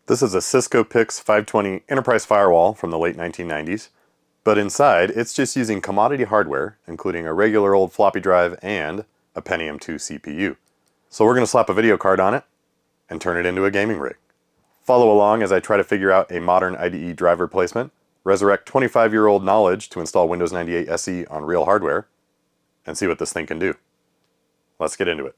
This is a Cisco PIX 520 enterprise firewall from the late 1990s, but inside it's just using commodity hardware, including a regular old floppy drive and a Pentium II CPU. So we're going to slap a video card on it and turn it into a gaming rig. Follow along as I try to figure out a modern IDE drive replacement, resurrect 25-year-old knowledge to install Windows 98 SE on real hardware, and see what this thing can do. Let's get into it.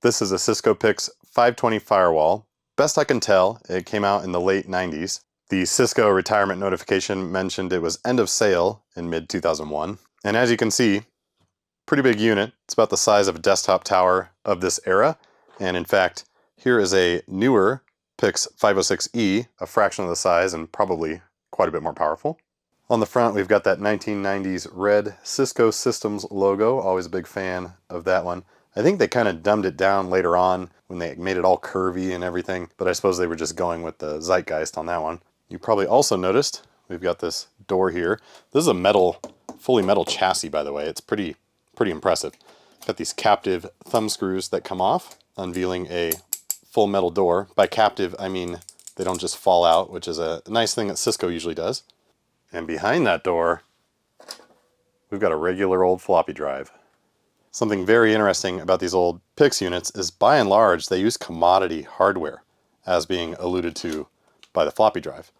This is a Cisco PIX 520 firewall. Best I can tell, it came out in the late 90s. The Cisco retirement notification mentioned it was end of sale in mid-2001. And as you can see, pretty big unit. It's about the size of a desktop tower of this era. And in fact, here is a newer PIX 506E, a fraction of the size and probably quite a bit more powerful. On the front, we've got that 1990s red Cisco Systems logo. Always a big fan of that one. I think they kind of dumbed it down later on when they made it all curvy and everything, but I suppose they were just going with the zeitgeist on that one. You probably also noticed we've got this door here. This is a fully metal chassis, by the way. It's pretty impressive. Got these captive thumb screws that come off, unveiling a full metal door. By captive, I mean they don't just fall out, which is a nice thing that Cisco usually does. And behind that door, we've got a regular old floppy drive. Something very interesting about these old PIX units is by and large they use commodity hardware, as being alluded to by the floppy drive.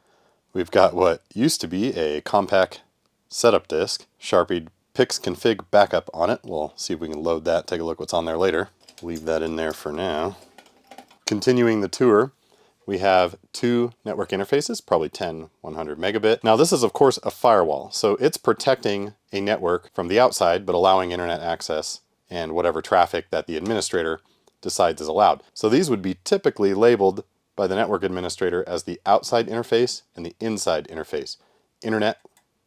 We've got what used to be a compact setup disk, Sharpied PIX config backup on it. We'll see if we can load that, take a look what's on there later. Leave that in there for now. Continuing the tour, we have two network interfaces, probably 10, 100 megabit. Now this is of course a firewall, so it's protecting a network from the outside, but allowing internet access and whatever traffic that the administrator decides is allowed. So these would be typically labeled by the network administrator as the outside interface and the inside interface. Internet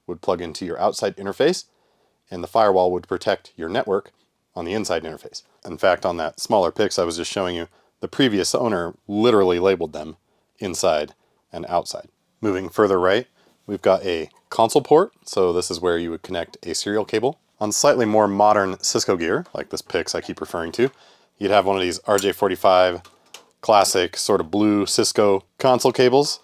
would plug into your outside interface, and the firewall would protect your network on the inside interface. In fact, on that smaller PIX I was just showing you, the previous owner literally labeled them inside and outside. Moving further right, we've got a console port, so this is where you would connect a serial cable. On slightly more modern Cisco gear, like this PIX I keep referring to, you'd have one of these RJ45 classic sort of blue Cisco console cables,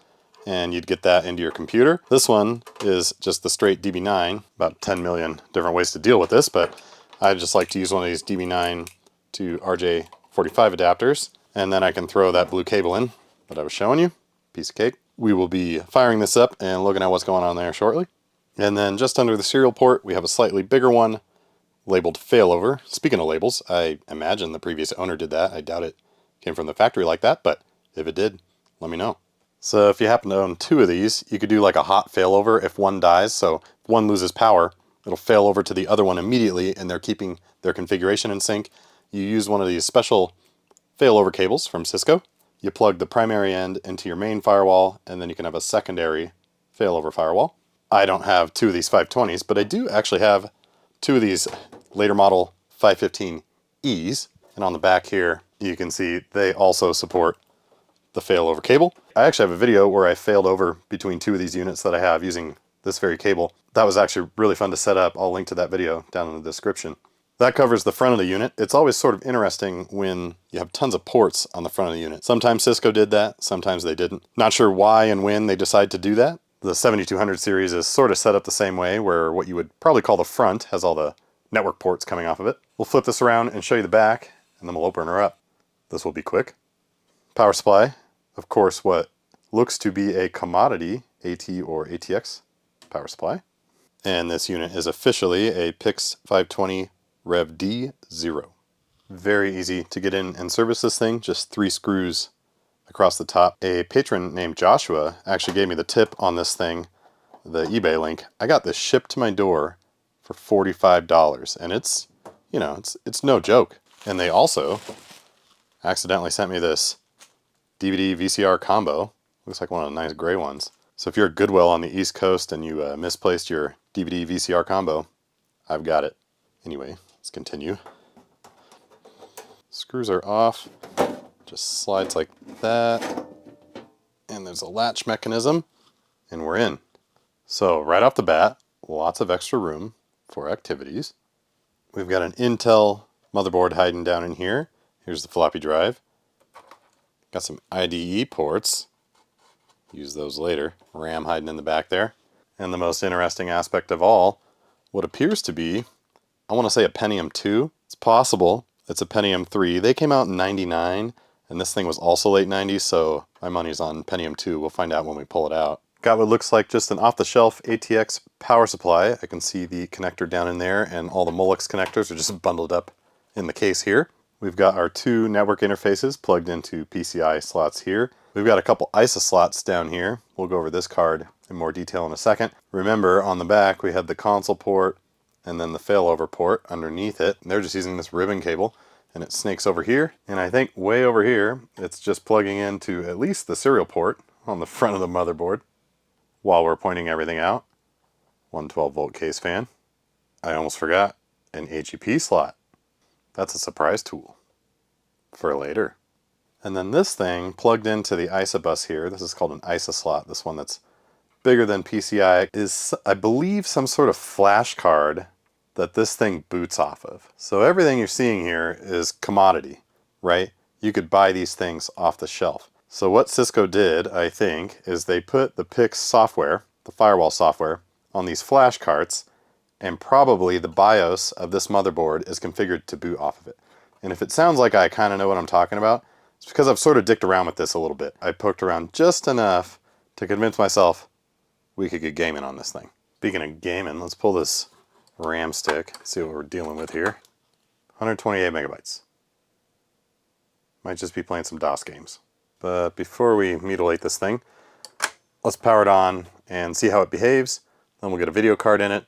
and you'd get that into your computer. This one is just the straight DB9, about 10 million different ways to deal with this, but I just like to use one of these DB9 to RJ45 adapters, and then I can throw that blue cable in that I was showing you. Piece of cake. We will be firing this up and looking at what's going on there shortly. And then just under the serial port, we have a slightly bigger one labeled Failover. Speaking of labels, I imagine the previous owner did that. I doubt it came from the factory like that, but if it did, let me know. So if you happen to own two of these, you could do like a hot failover if one dies. So if one loses power, it'll fail over to the other one immediately, and they're keeping their configuration in sync. You use one of these special failover cables from Cisco. You plug the primary end into your main firewall, and then you can have a secondary failover firewall. I don't have two of these 520s, but I do actually have two of these later model 515Es. And on the back here, you can see they also support the failover cable. I actually have a video where I failed over between two of these units that I have using this very cable. That was actually really fun to set up. I'll link to that video down in the description. That covers the front of the unit. It's always sort of interesting when you have tons of ports on the front of the unit. Sometimes Cisco did that, sometimes they didn't. Not sure why and when they decide to do that. The 7200 series is sort of set up the same way, where what you would probably call the front has all the network ports coming off of it. We'll flip this around and show you the back, and then we'll open her up. This will be quick. Power supply, of course, what looks to be a commodity AT or ATX power supply. And this unit is officially a PIX 520 Rev D0. Very easy to get in and service this thing, just 3 screws across the top. A patron named Joshua actually gave me the tip on this thing, the eBay link. I got this shipped to my door for $45, and it's, you know, it's no joke. And they also accidentally sent me this DVD VCR combo. Looks like one of the nice gray ones. So if you're at Goodwill on the East Coast and you misplaced your DVD VCR combo, I've got it. Anyway, let's continue. Screws are off. Just slides like that. And there's a latch mechanism, and we're in. So right off the bat, lots of extra room for activities. We've got an Intel Motherboard hiding down in here. Here's the floppy drive. Got some IDE ports. Use those later. RAM hiding in the back there. And the most interesting aspect of all, what appears to be, I want to say a Pentium II. It's possible it's a Pentium III. They came out in '99, and this thing was also late '90s, so my money's on Pentium II. We'll find out when we pull it out. Got what looks like just an off-the-shelf ATX power supply. I can see the connector down in there, and all the Molex connectors are just bundled up in the case here. We've got our two network interfaces plugged into PCI slots here. We've got a couple ISA slots down here. We'll go over this card in more detail in a second. Remember, on the back we had the console port and then the failover port underneath it. And they're just using this ribbon cable, and it snakes over here. And I think way over here, it's just plugging into at least the serial port on the front of the motherboard. While we're pointing everything out, 112 volt case fan. I almost forgot, an HEP slot. That's a surprise tool for later. And then this thing plugged into the ISA bus here. This is called an ISA slot. This one that's bigger than PCI is, I believe, some sort of flash card that this thing boots off of. So everything you're seeing here is commodity, right? You could buy these things off the shelf. So what Cisco did, I think, is they put the PIX software, the firewall software, on these flash carts, and probably the BIOS of this motherboard is configured to boot off of it. And if it sounds like I kind of know what I'm talking about, it's because I've sort of dicked around with this a little bit. I poked around just enough to convince myself we could get gaming on this thing. Speaking of gaming, let's pull this RAM stick, see what we're dealing with here. 128 megabytes. Might just be playing some DOS games. But before we mutilate this thing, let's power it on and see how it behaves. Then we'll get a video card in it,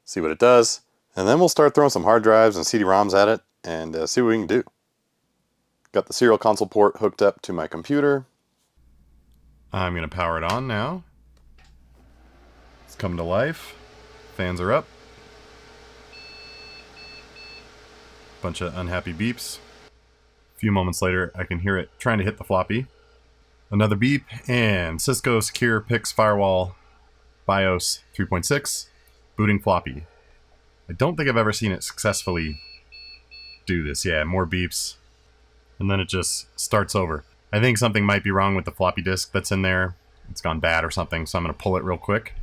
see what it does, and then we'll start throwing some hard drives and CD-ROMs at it and see what we can do. Got the serial console port hooked up to my computer. I'm going to power it on now. It's come to life. Fans are up. Bunch of unhappy beeps. A few moments later, I can hear it trying to hit the floppy. Another beep, and Cisco Secure PIX Firewall BIOS 3.6, booting floppy. I don't think I've ever seen it successfully do this. Yeah, more beeps. And then it just starts over. I think something might be wrong with the floppy disk that's in there. It's gone bad or something, so I'm going to pull it real quick.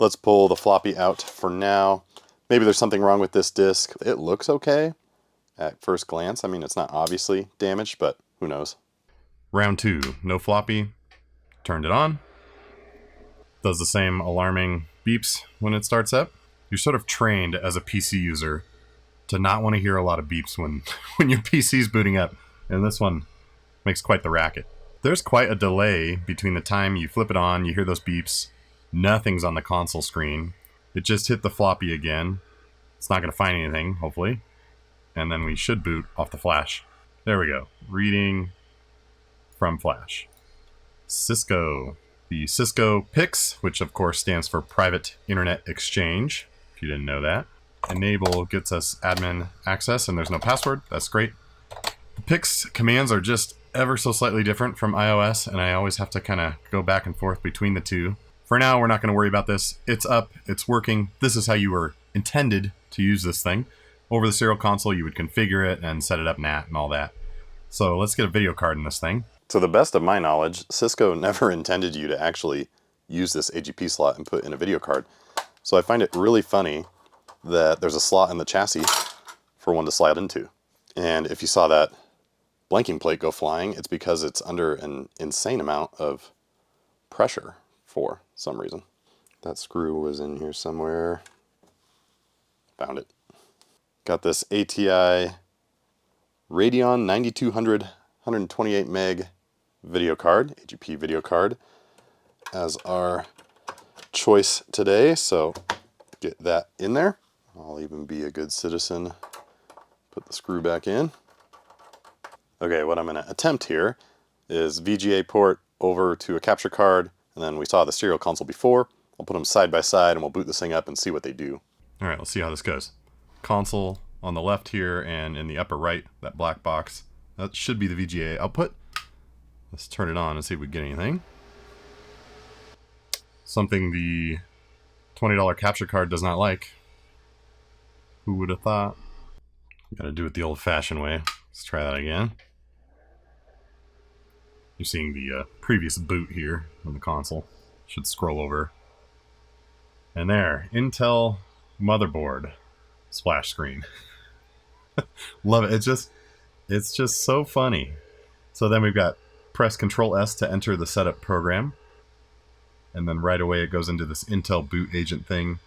Let's pull the floppy out for now. Maybe there's something wrong with this disk. It looks okay at first glance. I mean, it's not obviously damaged, but who knows. Round 2, no floppy. Turned it on. Does the same alarming beeps when it starts up. You're sort of trained as a PC user to not want to hear a lot of beeps when your PC's booting up. And this one makes quite the racket. There's quite a delay between the time you flip it on, you hear those beeps, nothing's on the console screen. It just hit the floppy again. It's not going to find anything, hopefully. And then we should boot off the flash. There we go. Reading from flash. Cisco. The Cisco PIX, which of course stands for Private Internet Exchange, if you didn't know that. Enable gets us admin access, and there's no password. That's great. The PIX commands are just ever so slightly different from iOS, and I always have to kind of go back and forth between the two. For now, we're not going to worry about this. It's up, it's working. This is how you were intended to use this thing. Over the serial console, you would configure it and set it up NAT and all that. So let's get a video card in this thing. To the best of my knowledge, Cisco never intended you to actually use this AGP slot and put in a video card. So I find it really funny that there's a slot in the chassis for one to slide into. And if you saw that blanking plate go flying, it's because it's under an insane amount of pressure for some reason. That screw was in here somewhere. Found it. Got this ATI Radeon 9200 128 meg video card, AGP video card, as our choice today. So get that in there. I'll even be a good citizen. Put the screw back in. Okay, what I'm going to attempt here is VGA port over to a capture card, and then we saw the serial console before. I'll put them side by side and we'll boot this thing up and see what they do. All right, let's see how this goes. Console on the left here, and in the upper right, that black box. That should be the VGA output. Let's turn it on and see if we get anything. Something the $20 capture card does not like. Who would have thought? Gotta do it the old-fashioned way. Let's try that again. You're seeing the previous boot here on the console. Should scroll over. And there, Intel motherboard splash screen. Love it. It's just so funny. So then we've got press Control S to enter the setup program. And then right away it goes into this Intel boot agent thing.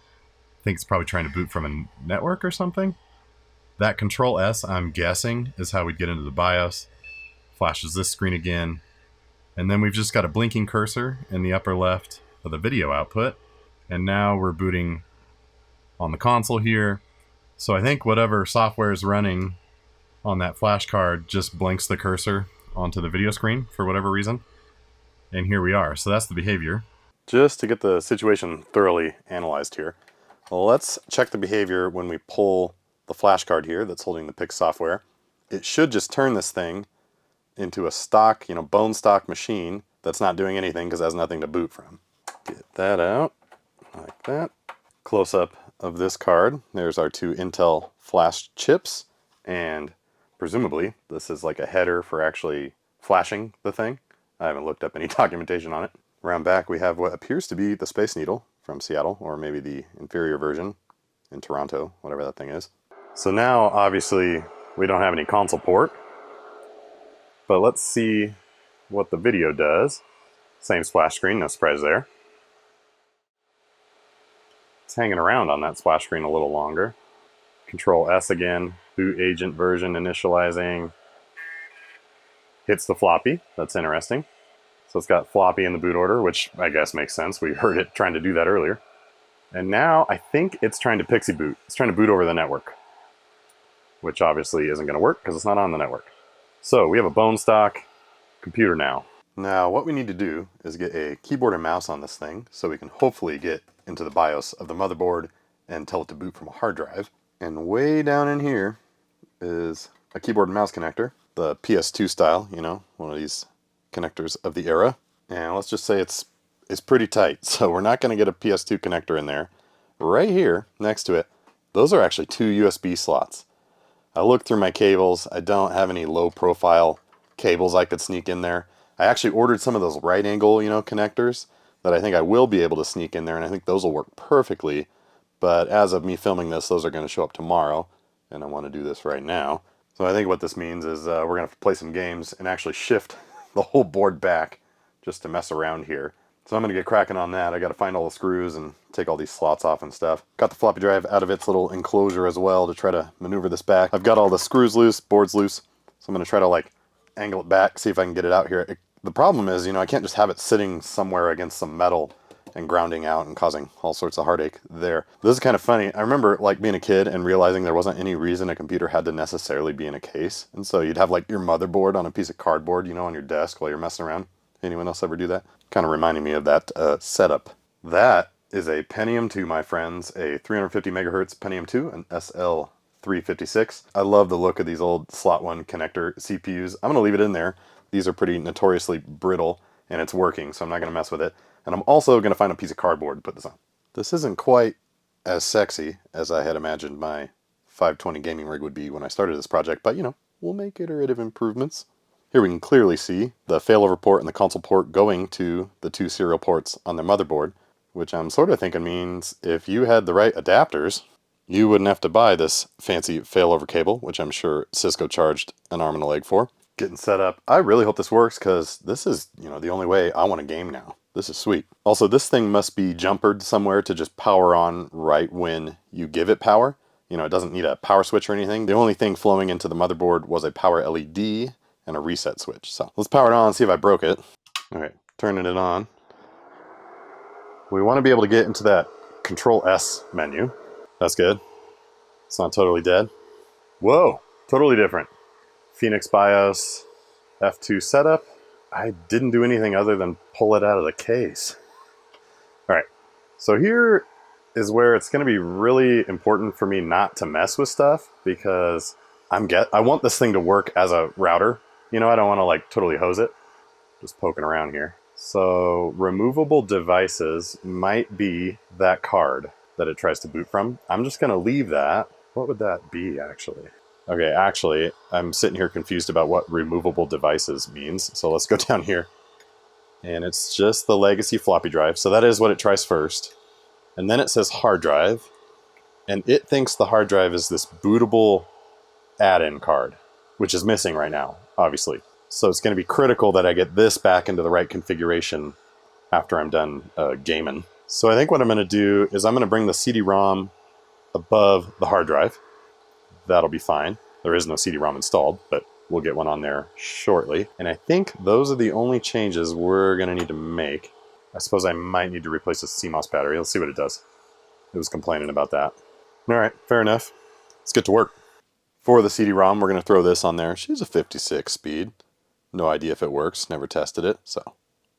I think it's probably trying to boot from a network or something. That Control S, I'm guessing, is how we'd get into the BIOS. Flashes this screen again. And then we've just got a blinking cursor in the upper left of the video output. And now we're booting on the console here. So I think whatever software is running on that flash card just blinks the cursor onto the video screen for whatever reason. And here we are. So that's the behavior. Just to get the situation thoroughly analyzed here, let's check the behavior when we pull the flash card here that's holding the PIX software. It should just turn this thing into a stock, bone stock machine that's not doing anything because it has nothing to boot from. Get that out like that. Close up of this card. There's our two Intel flash chips, and presumably this is like a header for actually flashing the thing. I haven't looked up any documentation on it. Around back we have what appears to be the Space Needle from Seattle, or maybe the inferior version in Toronto, whatever that thing is. So now obviously we don't have any console port, but let's see what the video does. Same splash screen, no surprise there. It's hanging around on that splash screen a little longer. Control S again, boot agent version initializing. Hits the floppy, that's interesting. So it's got floppy in the boot order, which I guess makes sense. We heard it trying to do that earlier. And now I think it's trying to pixie boot. It's trying to boot over the network, which obviously isn't gonna work because it's not on the network. So we have a bone stock computer now. Now what we need to do is get a keyboard and mouse on this thing so we can hopefully get into the BIOS of the motherboard and tell it to boot from a hard drive. And way down in here is a keyboard and mouse connector, the PS2 style, one of these connectors of the era. And let's just say it's pretty tight, so we're not going to get a PS2 connector in there. Right here next to it, those are actually two USB slots. I looked through my cables. I don't have any low profile cables I could sneak in there. I actually ordered some of those right angle, connectors that I think I will be able to sneak in there, and I think those will work perfectly. But as of me filming this, those are going to show up tomorrow, and I want to do this right now. So I think what this means is we're going to have to play some games and actually shift the whole board back just to mess around here. So I'm going to get cracking on that. I got to find all the screws and take all these slots off and stuff. Got the floppy drive out of its little enclosure as well to try to maneuver this back. I've got all the screws loose, boards loose, so I'm going to try to angle it back, see if I can get it out here. The problem is, I can't just have it sitting somewhere against some metal and grounding out and causing all sorts of heartache there. This is kind of funny. I remember being a kid and realizing there wasn't any reason a computer had to necessarily be in a case. And so you'd have your motherboard on a piece of cardboard, on your desk while you're messing around. Anyone else ever do that? Kind of reminding me of that setup. That is a Pentium II, my friends, a 350 megahertz Pentium II, an SL356. I love the look of these old slot 1 connector CPUs. I'm going to leave it in there. These are pretty notoriously brittle, and it's working, so I'm not going to mess with it. And I'm also going to find a piece of cardboard and put this on. This isn't quite as sexy as I had imagined my 520 gaming rig would be when I started this project, but we'll make iterative improvements. Here we can clearly see the failover port and the console port going to the two serial ports on the motherboard, which I'm sort of thinking means if you had the right adapters, you wouldn't have to buy this fancy failover cable, which I'm sure Cisco charged an arm and a leg for. Getting set up. I really hope this works because this is, the only way I want to game now. This is sweet. Also, this thing must be jumpered somewhere to just power on right when you give it power. It doesn't need a power switch or anything. The only thing flowing into the motherboard was a power LED and a reset switch. So let's power it on and see if I broke it. All right, turning it on. We want to be able to get into that Control S menu. That's good. It's not totally dead. Whoa, totally different. Phoenix BIOS, F2 setup. I didn't do anything other than pull it out of the case. All right, so here is where it's going to be really important for me not to mess with stuff because I want this thing to work as a router. I don't want to totally hose it. Just poking around here. So removable devices might be that card that it tries to boot from. I'm just going to leave that. What would that be actually? Okay, actually, I'm sitting here confused about what removable devices means. So let's go down here. And it's just the legacy floppy drive. So that is what it tries first. And then it says hard drive. And it thinks the hard drive is this bootable add-in card, which is missing right now, obviously. So it's going to be critical that I get this back into the right configuration after I'm done gaming. So I think what I'm going to do is I'm going to bring the CD-ROM above the hard drive. That'll be fine. There is no CD-ROM installed, but we'll get one on there shortly. And I think those are the only changes we're going to need to make. I suppose I might need to replace the CMOS battery. Let's see what it does. It was complaining about that. All right, fair enough. Let's get to work. For the CD-ROM, we're going to throw this on there. She's a 56 speed. No idea if it works. Never tested it, so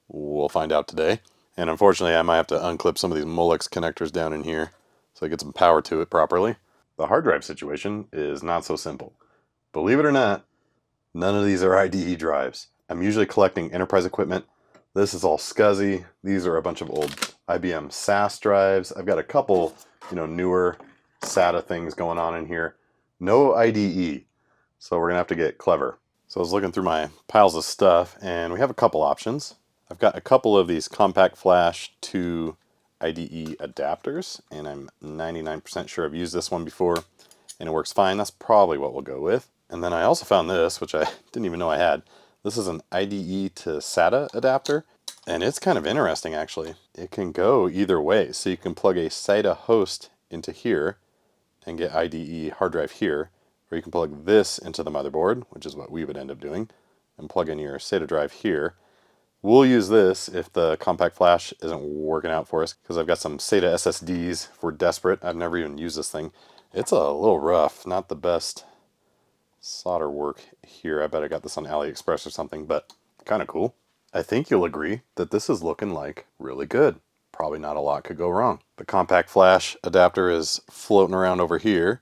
we'll find out today. And unfortunately, I might have to unclip some of these Molex connectors down in here so I get some power to it properly. The hard drive situation is not so simple. Believe it or not, none of these are IDE drives. I'm usually collecting enterprise equipment. This is all SCSI. These are a bunch of old IBM SAS drives. I've got a couple, newer SATA things going on in here. No IDE, so we're gonna have to get clever. So I was looking through my piles of stuff, and we have a couple options. I've got a couple of these compact flash to IDE adapters, and I'm 99% sure I've used this one before, and it works fine. That's probably what we'll go with. And then I also found this, which I didn't even know I had. This is an IDE to SATA adapter, and it's kind of interesting actually. It can go either way, so you can plug a SATA host into here and get IDE hard drive here, or you can plug this into the motherboard, which is what we would end up doing, and plug in your SATA drive here. We'll use this if the compact flash isn't working out for us, because I've got some SATA SSDs if we're desperate. I've never even used this thing. It's a little rough, not the best solder work here. I bet I got this on AliExpress or something, but kind of cool. I think you'll agree that this is looking like really good. Probably not a lot could go wrong. The compact flash adapter is floating around over here.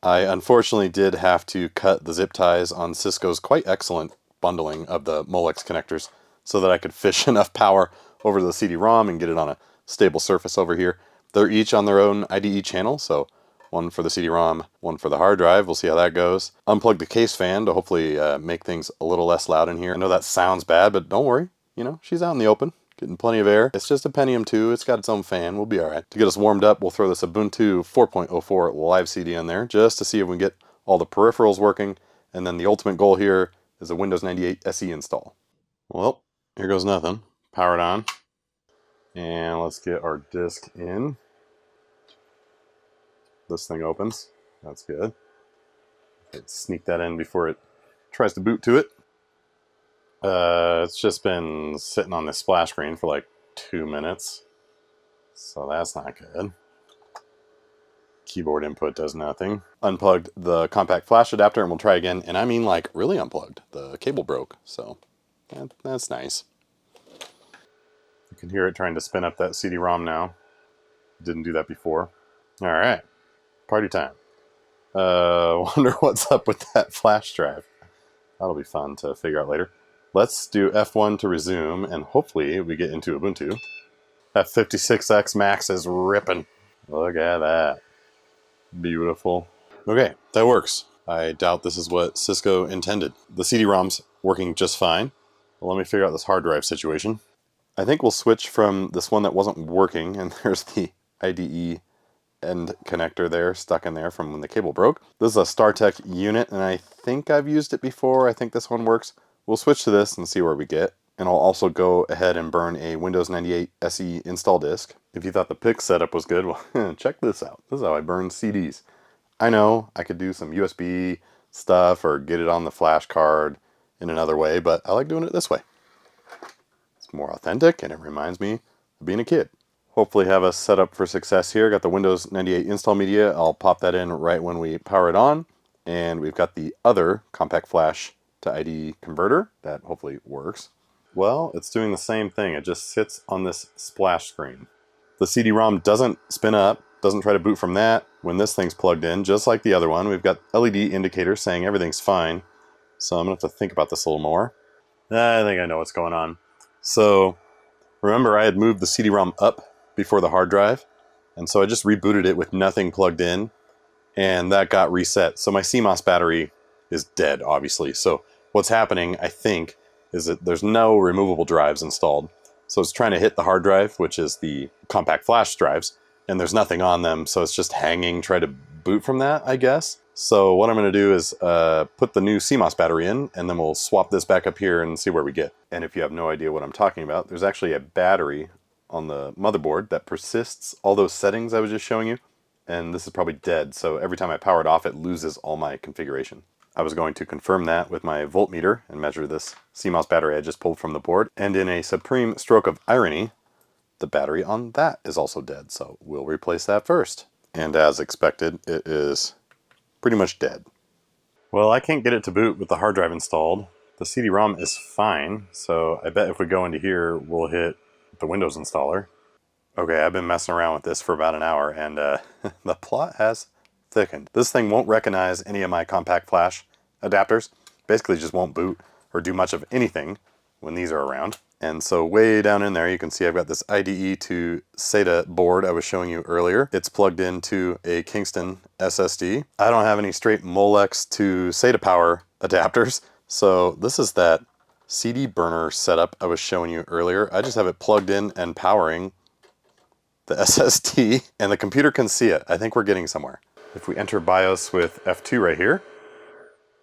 I unfortunately did have to cut the zip ties on Cisco's quite excellent bundling of the Molex connectors so that I could fish enough power over to the CD-ROM and get it on a stable surface over here. They're each on their own IDE channel, so one for the CD-ROM, one for the hard drive. We'll see how that goes. Unplug the case fan to hopefully make things a little less loud in here. I know that sounds bad, but don't worry. She's out in the open, getting plenty of air. It's just a Pentium II. It's got its own fan. We'll be all right. To get us warmed up, we'll throw this Ubuntu 4.04 live CD in there just to see if we can get all the peripherals working. And then the ultimate goal here is a Windows 98 SE install. Well, here goes nothing. Power it on. And let's get our disk in. This thing opens. That's good. Let's sneak that in before it tries to boot to it. It's just been sitting on this splash screen for like 2 minutes. So that's not good. Keyboard input does nothing. Unplugged the compact flash adapter and we'll try again. And I mean like really unplugged. The cable broke. So that's nice. You can hear it trying to spin up that CD-ROM now. Didn't do that before. All right. Party time. Wonder what's up with that flash drive. That'll be fun to figure out later. Let's do F1 to resume, and hopefully we get into Ubuntu. That 56X Max is ripping. Look at that. Beautiful. Okay, that works. I doubt this is what Cisco intended. The CD-ROM's working just fine. Well, let me figure out this hard drive situation. I think we'll switch from this one that wasn't working, and there's the IDE end connector there, stuck in there from when the cable broke. This is a StarTech unit, and I think I've used it before. I think this one works. We'll switch to this and see where we get. And I'll also go ahead and burn a Windows 98 SE install disk. If you thought the PIX setup was good, well, check this out. This is how I burn CDs. I know I could do some USB stuff or get it on the flash card in another way, but I like doing it this way. It's more authentic, and it reminds me of being a kid. Hopefully have us set up for success here. Got the Windows 98 install media. I'll pop that in right when we power it on. And we've got the other compact flash to IDE converter that hopefully works. Well, it's doing the same thing. It just sits on this splash screen. The CD-ROM doesn't spin up, doesn't try to boot from that when this thing's plugged in, just like the other one. We've got LED indicators saying everything's fine. So I'm gonna have to think about this a little more. I think I know what's going on. So remember I had moved the CD-ROM up before the hard drive, and so I just rebooted it with nothing plugged in, and that got reset. So my CMOS battery is dead, obviously. So what's happening, I think, is that there's no removable drives installed. So it's trying to hit the hard drive, which is the compact flash drives, and there's nothing on them, so it's just hanging, try to boot from that, I guess. So what I'm going to do is put the new CMOS battery in, and then we'll swap this back up here and see where we get. And if you have no idea what I'm talking about, there's actually a battery on the motherboard that persists all those settings I was just showing you, and this is probably dead, so every time I power it off, it loses all my configuration. I was going to confirm that with my voltmeter and measure this CMOS battery I just pulled from the board, and in a supreme stroke of irony, the battery on that is also dead, so we'll replace that first. And as expected, it is pretty much dead. Well, I can't get it to boot with the hard drive installed. The CD-ROM is fine, so I bet if we go into here, we'll hit the Windows installer. Okay, I've been messing around with this for about an hour, and the plot has thickened. This thing won't recognize any of my compact flash adapters. Basically just won't boot or do much of anything when these are around. And so way down in there, you can see I've got this IDE to SATA board I was showing you earlier. It's plugged into a Kingston SSD. I don't have any straight Molex to SATA power adapters. So this is that CD burner setup I was showing you earlier. I just have it plugged in and powering the SSD, and the computer can see it. I think we're getting somewhere. If we enter BIOS with F2 right here,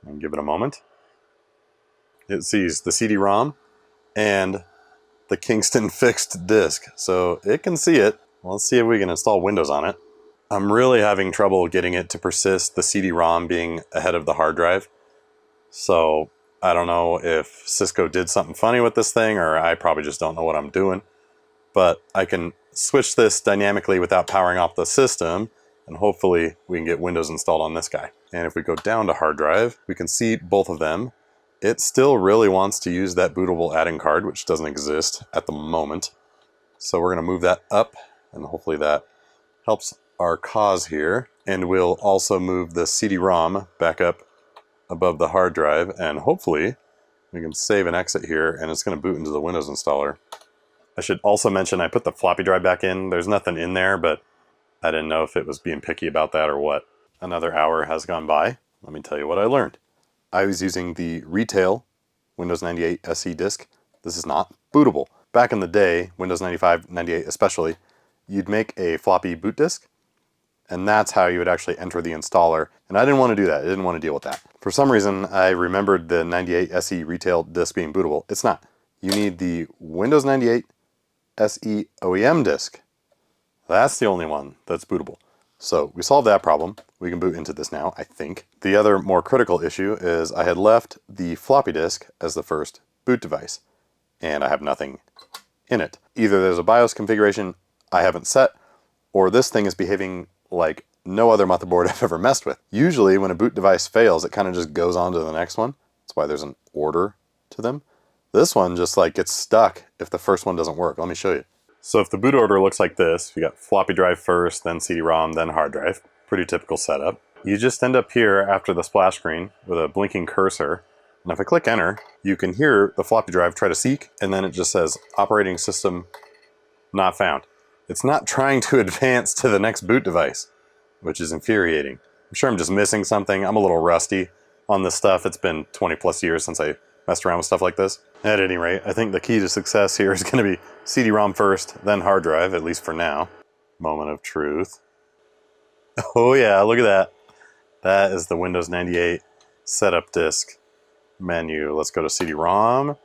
and give it a moment, it sees the CD-ROM and the Kingston fixed disk. So it can see it. Let's see if we can install Windows on it. I'm really having trouble getting it to persist, the CD-ROM being ahead of the hard drive. So I don't know if Cisco did something funny with this thing, or I probably just don't know what I'm doing. But I can switch this dynamically without powering off the system, and hopefully we can get Windows installed on this guy. And if we go down to hard drive, we can see both of them. It still really wants to use that bootable add-in card, which doesn't exist at the moment. So we're going to move that up, and hopefully that helps our cause here. And we'll also move the CD-ROM back up above the hard drive, and hopefully we can save and exit here, and it's going to boot into the Windows installer. I should also mention I put the floppy drive back in. There's nothing in there, but I didn't know if it was being picky about that or what. Another hour has gone by. Let me tell you what I learned. I was using the retail Windows 98 SE disk. This is not bootable. Back in the day, Windows 95, 98 especially, you'd make a floppy boot disk, and that's how you would actually enter the installer. And I didn't want to do that. I didn't want to deal with that. For some reason, I remembered the 98 SE retail disk being bootable. It's not. You need the Windows 98 SE OEM disk. That's the only one that's bootable. So we solved that problem. We can boot into this now, I think. The other more critical issue is I had left the floppy disk as the first boot device, and I have nothing in it. Either there's a BIOS configuration I haven't set, or this thing is behaving like no other motherboard I've ever messed with. Usually when a boot device fails, it kind of just goes on to the next one. That's why there's an order to them. This one just like gets stuck if the first one doesn't work. Let me show you. So if the boot order looks like this, we got floppy drive first, then CD-ROM, then hard drive. Pretty typical setup. You just end up here after the splash screen with a blinking cursor. And if I click enter, you can hear the floppy drive try to seek, and then it just says operating system not found. It's not trying to advance to the next boot device, which is infuriating. I'm sure I'm just missing something. I'm a little rusty on this stuff. It's been 20 plus years since I messed around with stuff like this. At any rate, I think the key to success here is going to be CD-ROM first, then hard drive, at least for now. Moment of truth. Oh yeah, look at that. That is the Windows 98 setup disk menu. Let's go to CD-ROM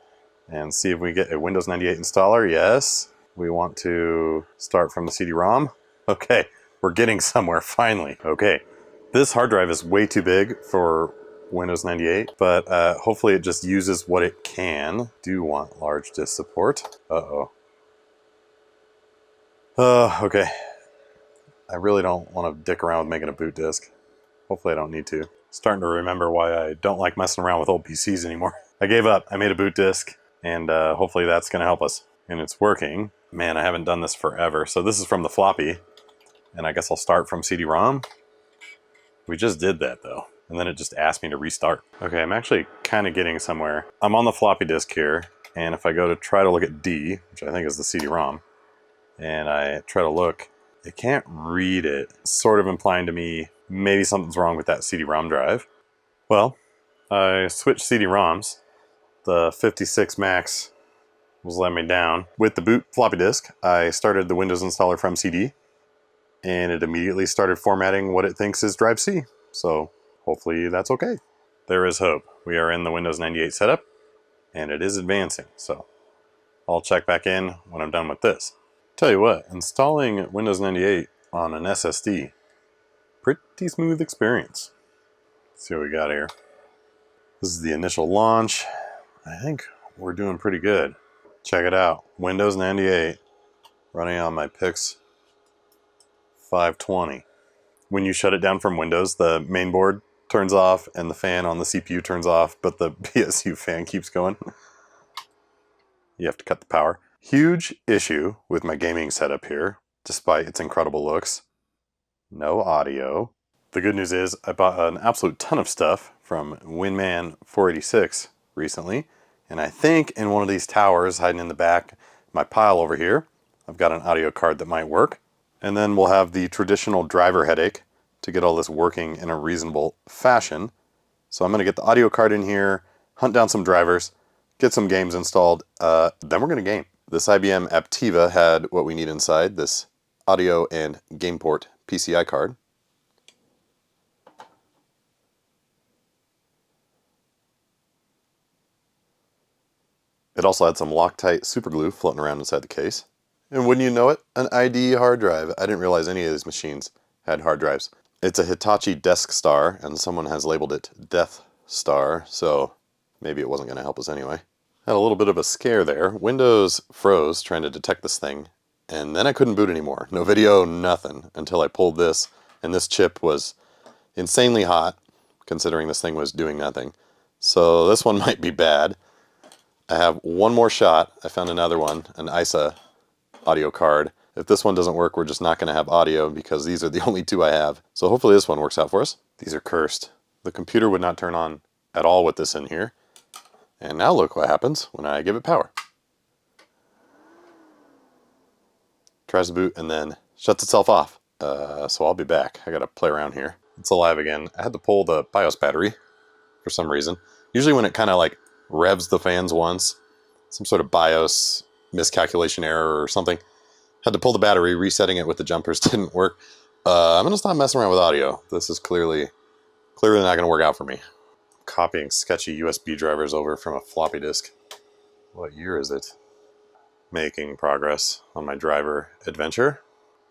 and see if we get a Windows 98 installer. Yes. We want to start from the CD-ROM. Okay, we're getting somewhere finally. Okay, this hard drive is way too big for Windows 98, but hopefully it just uses what it can. Do want large disk support. Uh-oh. Okay. I really don't want to dick around with making a boot disk. Hopefully I don't need to. Starting to remember why I don't like messing around with old PCs anymore. I gave up. I made a boot disk, and hopefully that's going to help us. And it's working. Man, I haven't done this forever. So this is from the floppy, and I guess I'll start from CD-ROM. We just did that though. And then it just asked me to restart. Okay, I'm actually kind of getting somewhere. I'm on the floppy disk here, and if I go to try to look at D, which I think is the CD-ROM, and I try to look, it can't read it. It's sort of implying to me maybe something's wrong with that CD-ROM drive. Well, I switched CD-ROMs. The 56 Max was letting me down. With the boot floppy disk, I started the Windows installer from CD, and it immediately started formatting what it thinks is drive C. So hopefully that's okay. There is hope. We are in the Windows 98 setup, and it is advancing. So I'll check back in when I'm done with this. Tell you what, installing Windows 98 on an SSD, pretty smooth experience. Let's see what we got here. This is the initial launch. I think we're doing pretty good. Check it out. Windows 98 running on my PIX 520. When you shut it down from Windows, the main board turns off and the fan on the CPU turns off, but the PSU fan keeps going. You have to cut the power. Huge issue with my gaming setup here, despite its incredible looks. No audio. The good news is I bought an absolute ton of stuff from Winman 486 recently, and I think in one of these towers hiding in the back, my pile over here, I've got an audio card that might work. And then we'll have the traditional driver headache to get all this working in a reasonable fashion. So I'm going to get the audio card in here, hunt down some drivers, get some games installed, then we're going to game. This IBM Aptiva had what we need inside, this audio and game port PCI card. It also had some Loctite super glue floating around inside the case. And wouldn't you know it, an ID hard drive. I didn't realize any of these machines had hard drives. It's a Hitachi Desk Star, and someone has labeled it Death Star, so maybe it wasn't going to help us anyway. Had a little bit of a scare there. Windows froze trying to detect this thing, and then I couldn't boot anymore. No video, nothing, until I pulled this, and this chip was insanely hot, considering this thing was doing nothing. So this one might be bad. I have one more shot. I found another one, an ISA audio card. If this one doesn't work, we're just not going to have audio because these are the only two I have. So hopefully this one works out for us. These are cursed. The computer would not turn on at all with this in here. And now look what happens when I give it power. Tries to boot and then shuts itself off. So I'll be back. I got to play around here. It's alive again. I had to pull the BIOS battery for some reason. Usually when it kind of like revs the fans once, some sort of BIOS miscalculation error or something. Had to pull the battery, resetting it with the jumpers didn't work. I'm gonna stop messing around with audio. This is clearly not gonna work out for me. Copying sketchy USB drivers over from a floppy disk. What year is it? Making progress on my driver adventure.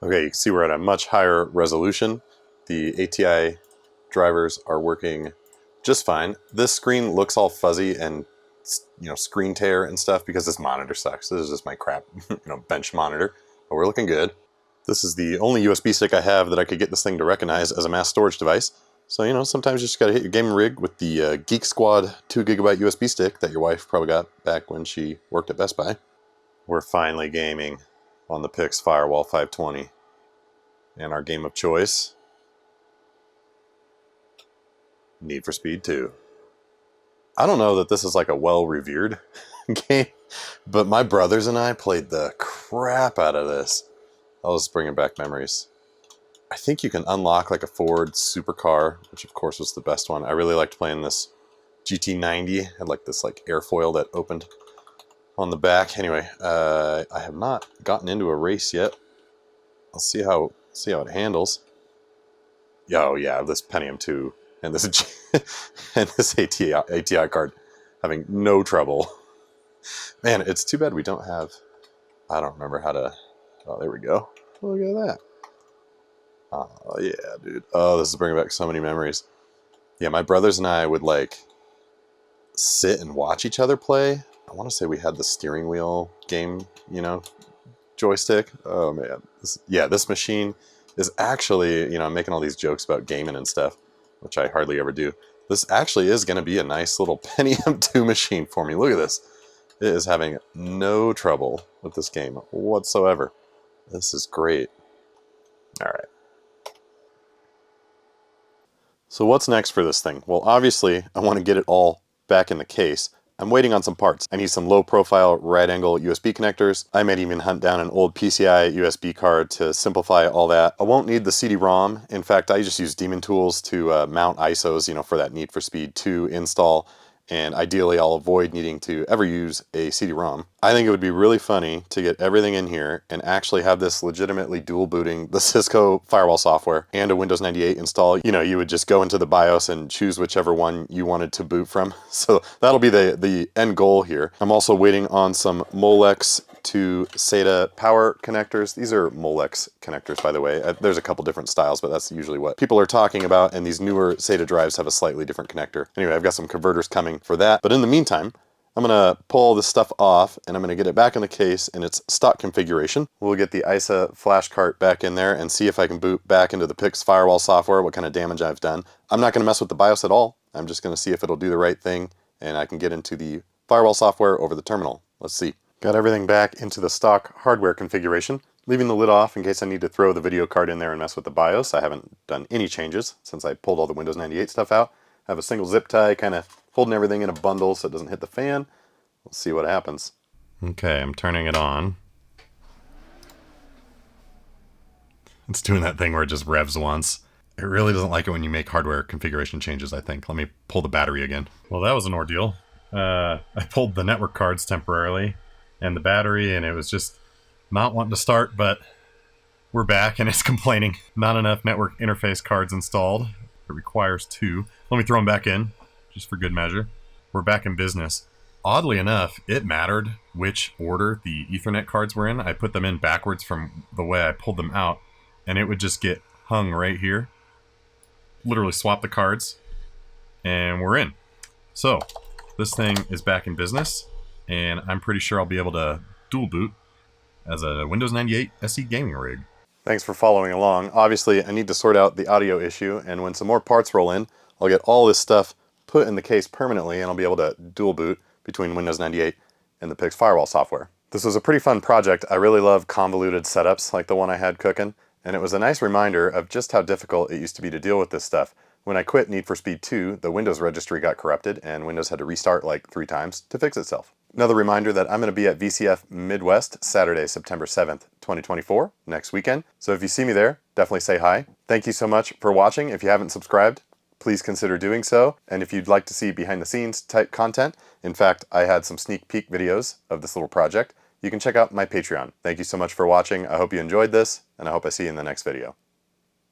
Okay, you can see we're at a much higher resolution. The ATI drivers are working just fine. This screen looks all fuzzy and screen tear and stuff because this monitor sucks. This is just my crap, bench monitor. But we're looking good. This is the only USB stick I have that I could get this thing to recognize as a mass storage device. So, sometimes you just gotta hit your gaming rig with the Geek Squad 2GB USB stick that your wife probably got back when she worked at Best Buy. We're finally gaming on the PIX Firewall 520. And our game of choice, Need for Speed 2. I don't know that this is like a well-revered game, but my brothers and I played the crap out of this. I was bringing back memories. I think you can unlock like a Ford supercar, which of course was the best one. I really liked playing this GT90. Had like this like airfoil that opened on the back. Anyway, I have not gotten into a race yet. I'll see how it handles. Oh yeah, this Pentium II and this and this ATI card having no trouble. Man, it's too bad we don't have. I don't remember how to. Oh, there we go. Look at that. Oh yeah, dude. Oh, this is bringing back so many memories. Yeah, my brothers and I would like sit and watch each other play. I want to say we had the steering wheel game, joystick. Oh man, this machine is actually, I'm making all these jokes about gaming and stuff, which I hardly ever do. This actually is going to be a nice little Pentium II machine for me. Look at this. It is having no trouble with this game whatsoever. This is great. All right. So what's next for this thing? Well, obviously, I want to get it all back in the case, I'm waiting on some parts. I need some low profile right angle USB connectors. I might even hunt down an old PCI USB card to simplify all that. I won't need the CD-ROM. In fact, I just use Daemon tools to mount ISOs, for that Need for Speed 2 install. And ideally I'll avoid needing to ever use a CD-ROM. I think it would be really funny to get everything in here and actually have this legitimately dual booting the Cisco firewall software and a Windows 98 install. You would just go into the BIOS and choose whichever one you wanted to boot from. So that'll be the end goal here. I'm also waiting on some Molex to SATA power connectors. These are Molex connectors, by the way. There's a couple different styles, but that's usually what people are talking about, and these newer SATA drives have a slightly different connector. Anyway, I've got some converters coming for that, but in the meantime, I'm gonna pull all this stuff off and I'm gonna get it back in the case in its stock configuration. We'll get the ISA flash cart back in there and see if I can boot back into the PIX firewall software, what kind of damage I've done. I'm not gonna mess with the BIOS at all. I'm just gonna see if it'll do the right thing and I can get into the firewall software over the terminal. Let's see. Got everything back into the stock hardware configuration, leaving the lid off in case I need to throw the video card in there and mess with the BIOS. I haven't done any changes since I pulled all the Windows 98 stuff out. I have a single zip tie, kind of holding everything in a bundle so it doesn't hit the fan. We'll see what happens. Okay, I'm turning it on. It's doing that thing where it just revs once. It really doesn't like it when you make hardware configuration changes, I think. Let me pull the battery again. Well, that was an ordeal. I pulled the network cards temporarily and the battery, and it was just not wanting to start, but we're back and it's complaining. Not enough network interface cards installed. It requires 2. Let me throw them back in, just for good measure. We're back in business. Oddly enough, it mattered which order the Ethernet cards were in. I put them in backwards from the way I pulled them out, and it would just get hung right here. Literally swap the cards, and we're in. So, this thing is back in business, and I'm pretty sure I'll be able to dual boot as a Windows 98 SE gaming rig. Thanks for following along. Obviously, I need to sort out the audio issue, and when some more parts roll in, I'll get all this stuff put in the case permanently, and I'll be able to dual boot between Windows 98 and the PIX firewall software. This was a pretty fun project. I really love convoluted setups like the one I had cooking, and it was a nice reminder of just how difficult it used to be to deal with this stuff. When I quit Need for Speed 2, the Windows registry got corrupted and Windows had to restart like 3 times to fix itself. Another reminder that I'm going to be at VCF Midwest Saturday, September 7th, 2024, next weekend. So if you see me there, definitely say hi. Thank you so much for watching. If you haven't subscribed, please consider doing so. And if you'd like to see behind the scenes type content, in fact, I had some sneak peek videos of this little project, you can check out my Patreon. Thank you so much for watching. I hope you enjoyed this, and I hope I see you in the next video.